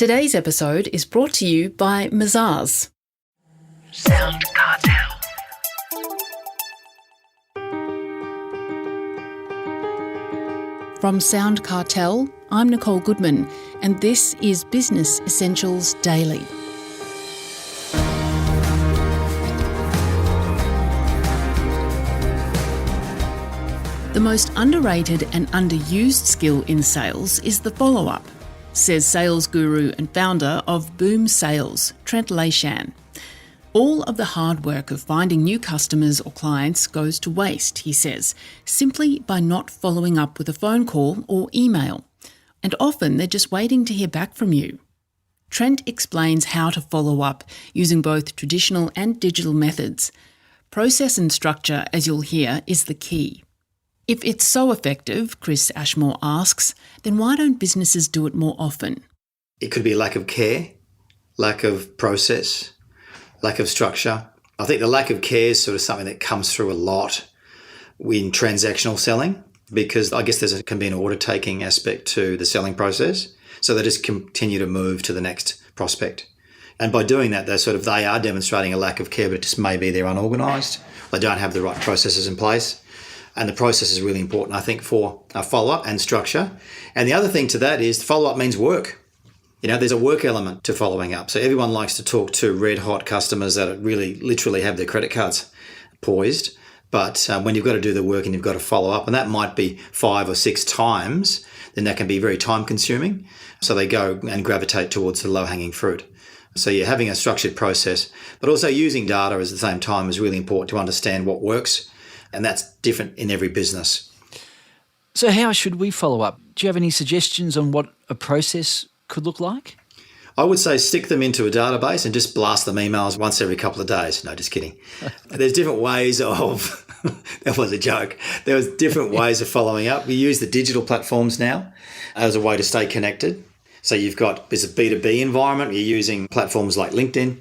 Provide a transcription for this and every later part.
Today's episode is brought to you by Mazars. SoundCartel. From SoundCartel, I'm Nicole Goodman, and this is Business Essentials Daily. The most underrated and underused skill in sales is the follow-up, says sales guru and founder of Boom Sales, Trent Leyshan. All of the hard work of finding new customers or clients goes to waste, he says, simply by not following up with a phone call or email. And often they're just waiting to hear back from you. Trent explains how to follow up using both traditional and digital methods. Process and structure, as you'll hear, is the key. If it's so effective, Chris Ashmore asks, then why don't businesses do it more often? It could be lack of care, lack of process, lack of structure. I think the lack of care is sort of something that comes through a lot in transactional selling, because I guess can be an order-taking aspect to the selling process. So they just continue to move to the next prospect. And by doing that, they are demonstrating a lack of care, but it just may be they're unorganised. They don't have the right processes in place. And the process is really important, I think, for a follow-up and structure. And the other thing to that is follow-up means work. There's a work element to following up. So everyone likes to talk to red-hot customers that really literally have their credit cards poised. But when you've got to do the work and you've got to follow up, and that might be 5 or 6 times, then that can be very time-consuming. So they go and gravitate towards the low-hanging fruit. So you're having a structured process, but also using data at the same time is really important to understand what works. And that's different in every business. So how should we follow up? Do you have any suggestions on what a process could look like? I would say stick them into a database and just blast them emails once every couple of days. No, just kidding. There's different ways of, that was a joke. There was different ways of following up. We use the digital platforms now as a way to stay connected. So there's a B2B environment. You're using platforms like LinkedIn.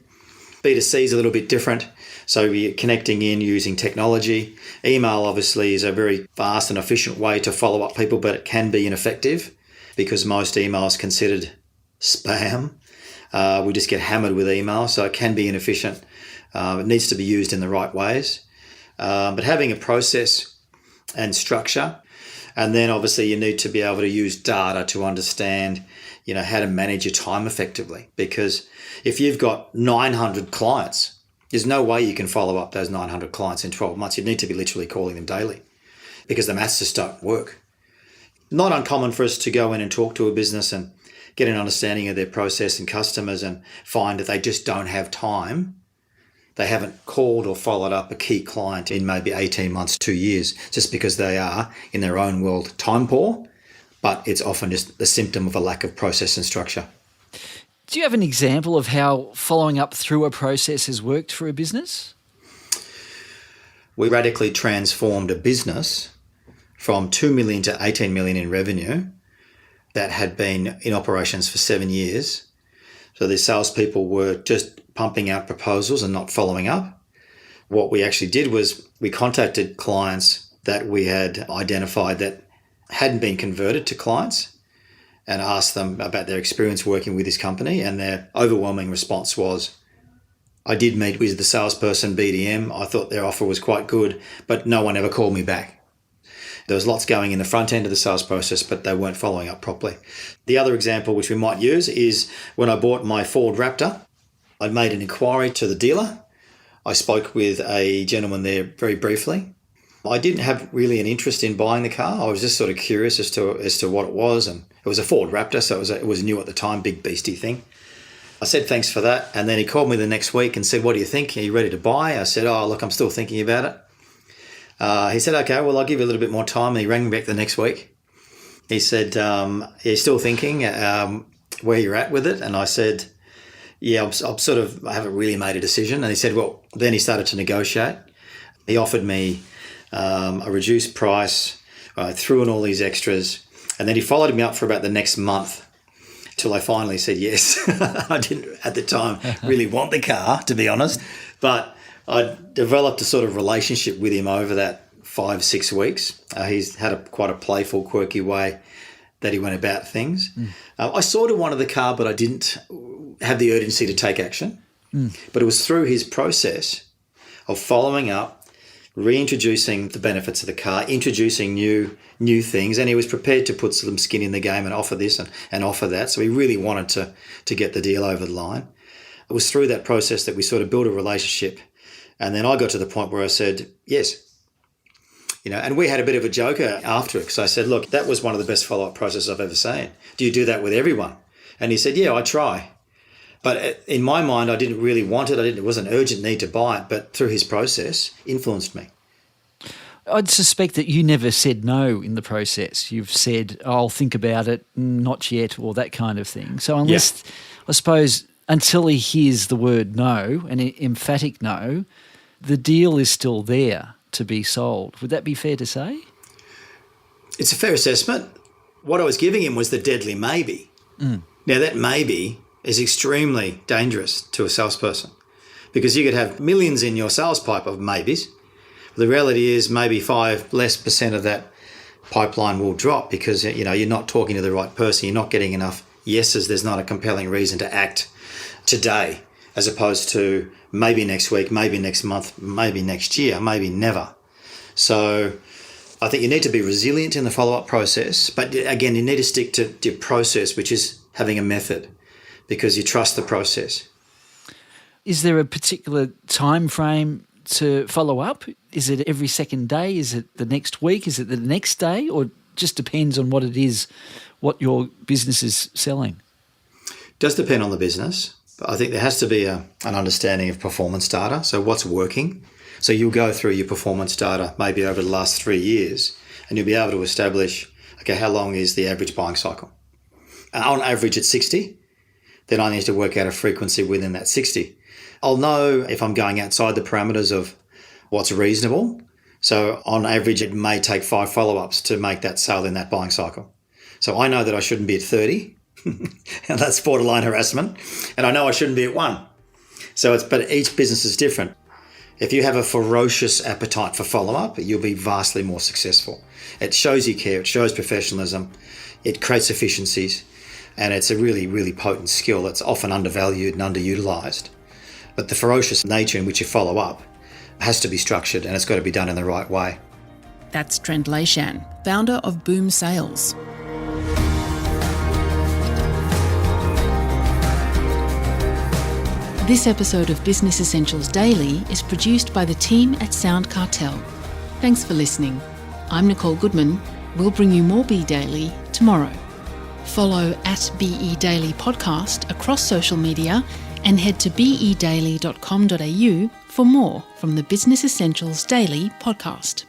B2C is a little bit different. So you're connecting in using technology. Email obviously is a very fast and efficient way to follow up people, but it can be ineffective because most email is considered spam. We just get hammered with email, so it can be inefficient. It needs to be used in the right ways. But having a process and structure, and then obviously you need to be able to use data to understand, how to manage your time effectively. Because if you've got 900 clients, there's no way you can follow up those 900 clients in 12 months. You need to be literally calling them daily because the maths just don't work. Not uncommon for us to go in and talk to a business and get an understanding of their process and customers and find that they just don't have time. They haven't called or followed up a key client in maybe 18 months, 2 years, just because they are, in their own world, time poor. But it's often just a symptom of a lack of process and structure. Do you have an example of how following up through a process has worked for a business? We radically transformed a business from 2 million to 18 million in revenue that had been in operations for 7 years. So the salespeople were just pumping out proposals and not following up. What we actually did was we contacted clients that we had identified that hadn't been converted to clients and asked them about their experience working with this company, and their overwhelming response was, I did meet with the salesperson, BDM. I thought their offer was quite good, but no one ever called me back. There was lots going in the front end of the sales process, but they weren't following up properly. The other example which we might use is when I bought my Ford Raptor, I made an inquiry to the dealer. I spoke with a gentleman there very briefly. I didn't have really an interest in buying the car. I was just sort of curious as to what it was, and it was a Ford Raptor, so it was new at the time, big beastie thing. I said thanks for that, and then he called me the next week and said, what do you think? Are you ready to buy? I said, look, I'm still thinking about it. He said, okay, well, I'll give you a little bit more time, and he rang me back the next week. He said, you're still thinking where you're at with it? And I said, yeah, I haven't really made a decision. And he said, well, then he started to negotiate. He offered me a reduced price, threw in all these extras, and then he followed me up for about the next month till I finally said yes. I didn't at the time really want the car, to be honest, but I developed a sort of relationship with him over that 5-6 weeks. He's had quite a playful, quirky way that he went about things. I sort of wanted the car, but I didn't have the urgency to take action. But it was through his process of following up, reintroducing the benefits of the car, introducing new things, and he was prepared to put some skin in the game and offer this and offer that. So he really wanted to get the deal over the line. It was through that process that we sort of built a relationship. And then I got to the point where I said, yes. And we had a bit of a joker after it because I said, look, that was one of the best follow-up processes I've ever seen. Do you do that with everyone? And he said, yeah, I try. But in my mind, I didn't really want it. It wasn't an urgent need to buy it, but through his process, influenced me. I'd suspect that you never said no in the process. You've said, I'll think about it, not yet, or that kind of thing. So unless, I suppose, until he hears the word no, an emphatic no, the deal is still there to be sold. Would that be fair to say? It's a fair assessment. What I was giving him was the deadly maybe. Now, that maybe is extremely dangerous to a salesperson because you could have millions in your sales pipe of maybes. The reality is maybe 5% less of that pipeline will drop because, you're not talking to the right person. You're not getting enough yeses. There's not a compelling reason to act today as opposed to maybe next week, maybe next month, maybe next year, maybe never. So I think you need to be resilient in the follow-up process. But again, you need to stick to your process, which is having a method because you trust the process. Is there a particular time frame to follow up? Is it every second day? Is it the next week? Is it the next day? Or just depends on what it is, what your business is selling? It does depend on the business. I think there has to be an understanding of performance data. So what's working? So you'll go through your performance data maybe over the last 3 years and you'll be able to establish, okay, how long is the average buying cycle? On average, it's 60. Then I need to work out a frequency within that 60. I'll know if I'm going outside the parameters of what's reasonable. So on average, it may take 5 follow-ups to make that sale in that buying cycle. So I know that I shouldn't be at 30. And that's borderline harassment. And I know I shouldn't be at 1. But each business is different. If you have a ferocious appetite for follow-up, you'll be vastly more successful. It shows you care, it shows professionalism, it creates efficiencies, and it's a really, really potent skill that's often undervalued and underutilised. But the ferocious nature in which you follow up has to be structured and it's got to be done in the right way. That's Trent Leyshan, founder of Boom Sales. This episode of Business Essentials Daily is produced by the team at SoundCartel. Thanks for listening. I'm Nicole Goodman. We'll bring you more Be Daily tomorrow. Follow @BE Daily Podcast across social media and head to bedaily.com.au for more from the Business Essentials Daily podcast.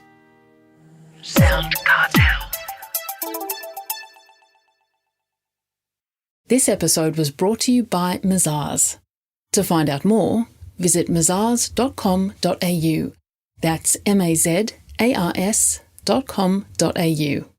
SoundCartel. This episode was brought to you by Mazars. To find out more, visit mazars.com.au. That's mazars.com.au.